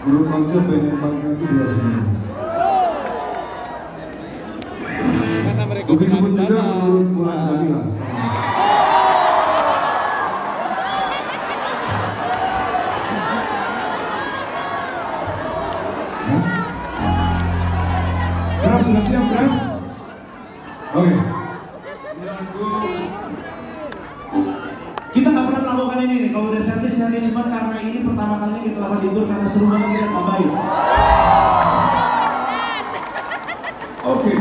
Menurut Mangce band yang paling cantik di Los Angeles. Begitupun juga menurut Mulan Jamila. Beras sudah siap, Beras? Oke. Kita nggak pernah melakukan ini nih. Kalau udah setlist cuma karena ini pertama kali kita lakukan libur karena seru banget kita Pak Bayu. Oke.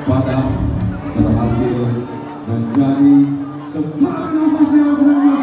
Padang berhasil menjadi sebuah inovasi yang serius.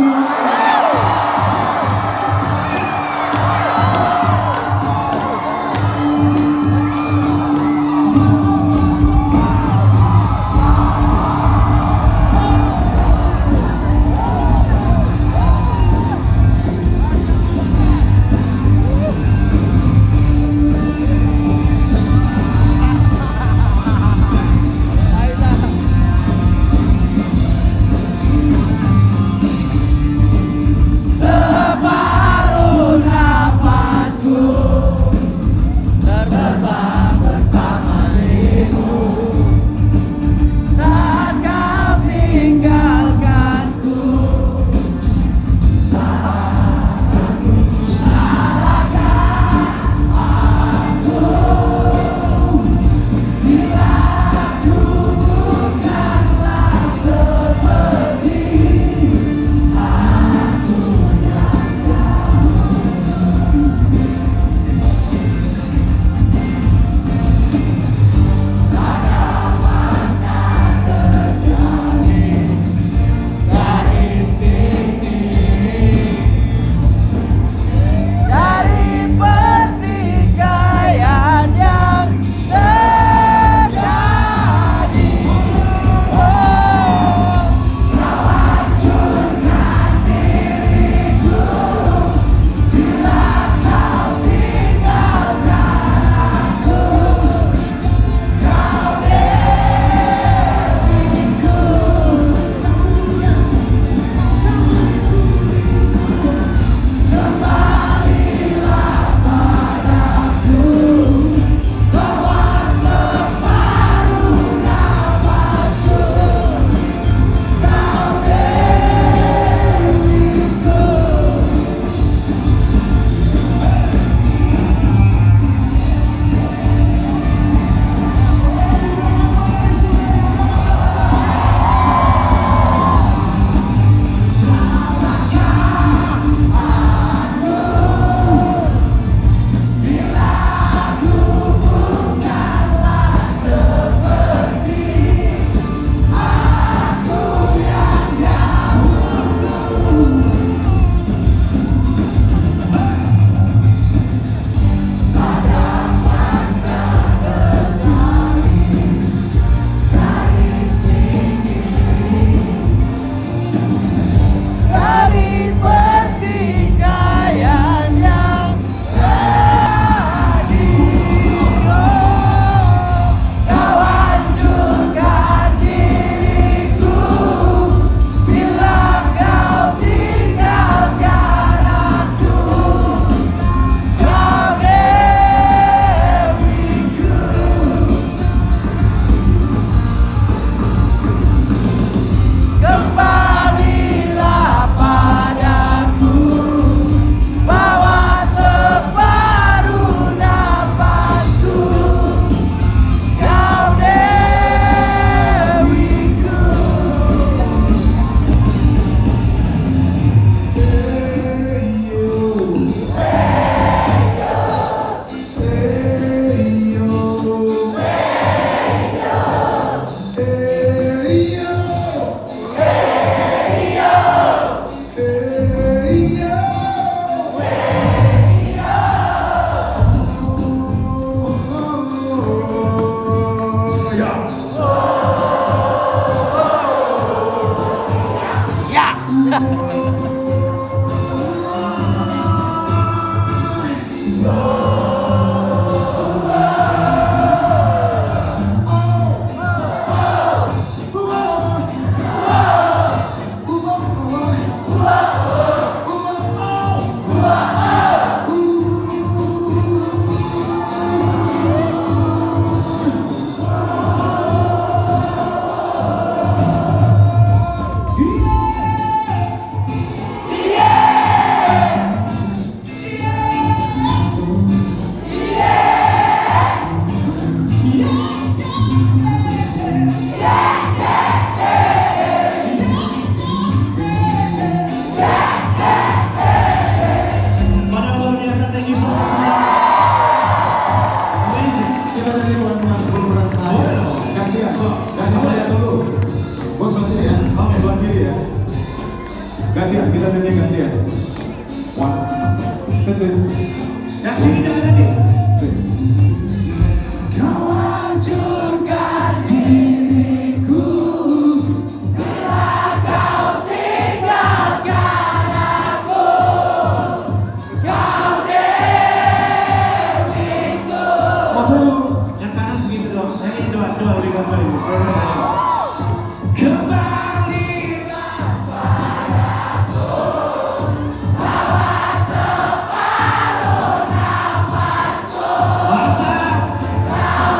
dia. One, that's it. Yang sini jangan lagi. Three. Kau hancurkan diriku bila kau tinggalkan aku. Kau dewiku. Masuk. Yang kanan segitu dong. Yang ini coba lebih keras lagi. Kembalilah padaku. Bawa separuh nafasku. Mantap. Kau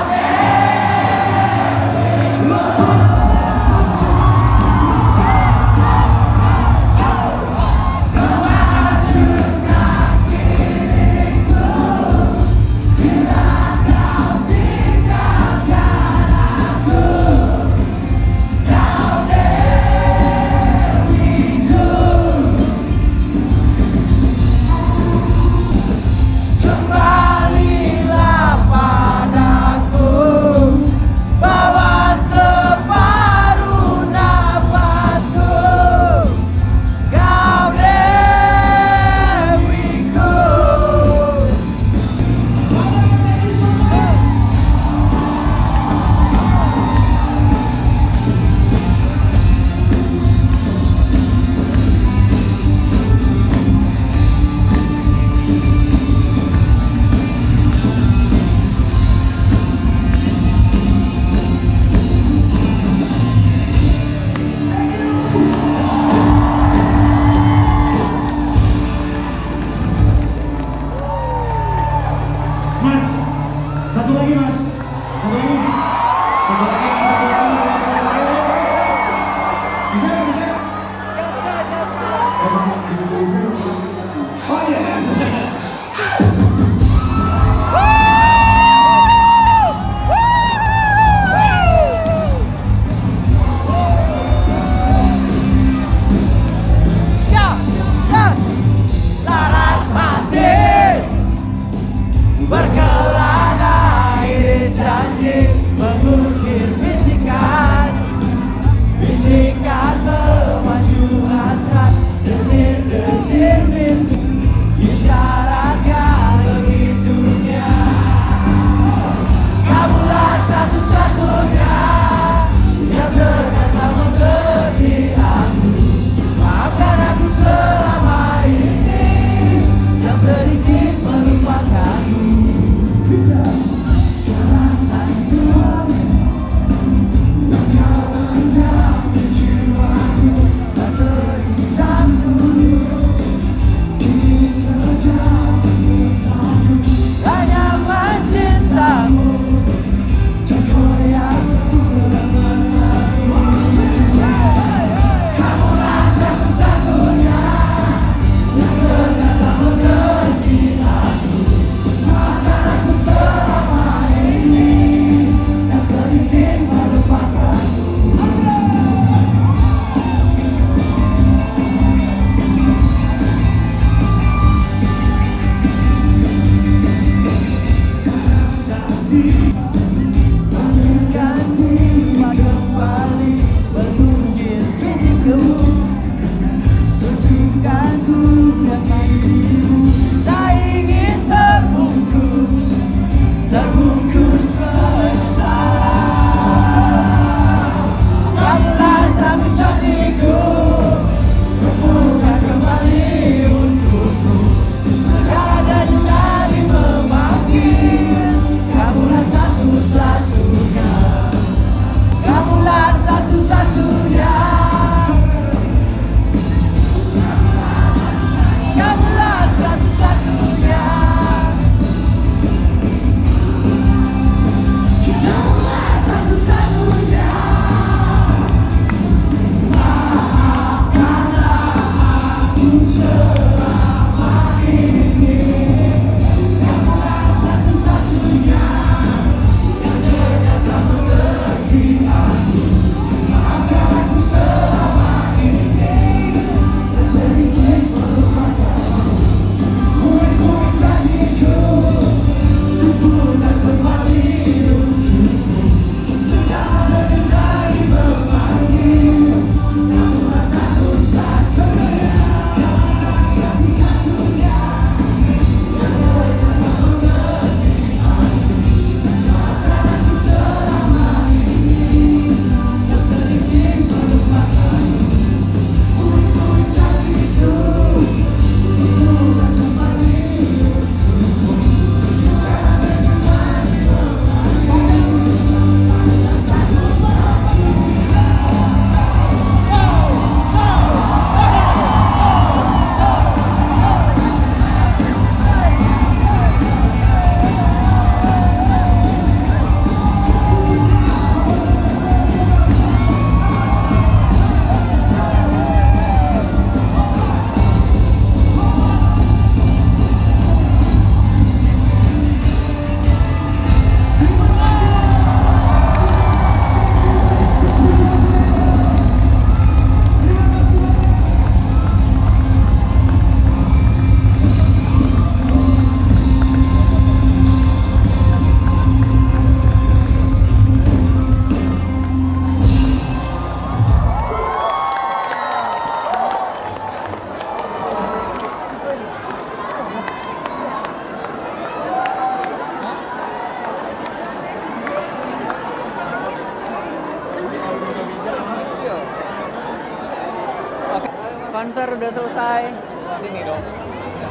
konser udah selesai. Sini dong.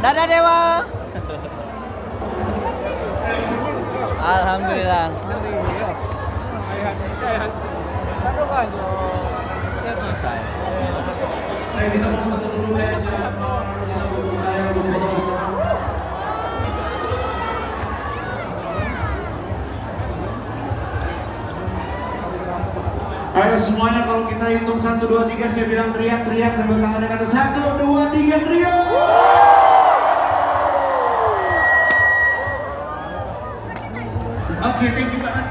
Dadah Dewa. Alhamdulillah. Selesai. Saya minta maaf untuk dulu guys, saya belum foto bersama. Ayo semuanya kalau kita hitung 1, 2, 3 saya bilang teriak-teriak sambil tangannya kata 1, 2, 3 teriak. Oke, thank you banget.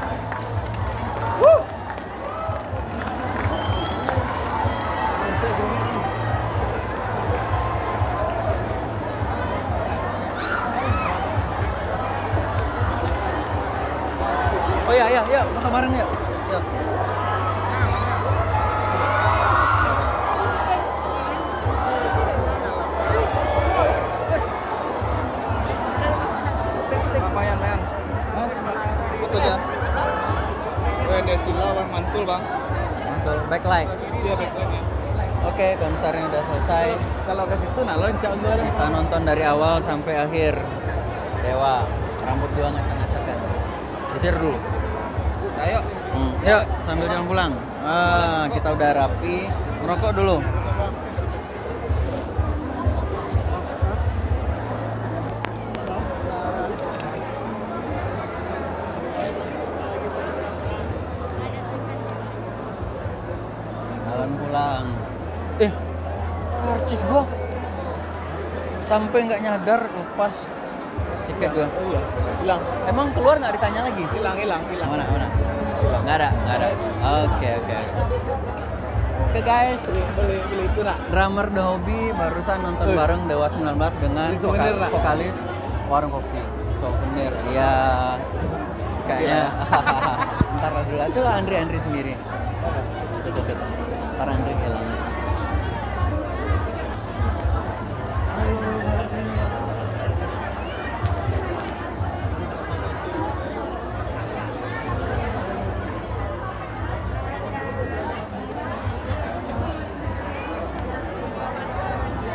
Oh iya, iya, foto bareng yuk. Yuk. Foto aja. Sila bang, mantul bang. Mantul, backlight. Iya backlightnya. Oke, konsernya udah selesai. Kalau ke situ nah loncat ntar. Kita nonton dari awal sampai akhir. Dewa, rambut gua ngacak-ngacak kan. Sisir dulu. Ayo. Yuk, sambil jalan pulang. Kita udah rapi. Merokok dulu. Jalan pulang. Karcis gua. Sampai nggak nyadar lepas tiket gua. Iya. Hilang. Emang keluar nggak ditanya lagi? Hilang. Mana? Nggak ada. Oke. Oke guys, Beli itu nak. drummer The Hobby barusan nonton bareng Dewa 19 dengan Beli souvenir, nak. vokalis Warung Kopi. Souvenir, iya. Kayaknya. Ntar dulu, itu Andri sendiri. Ntar Andri hilang.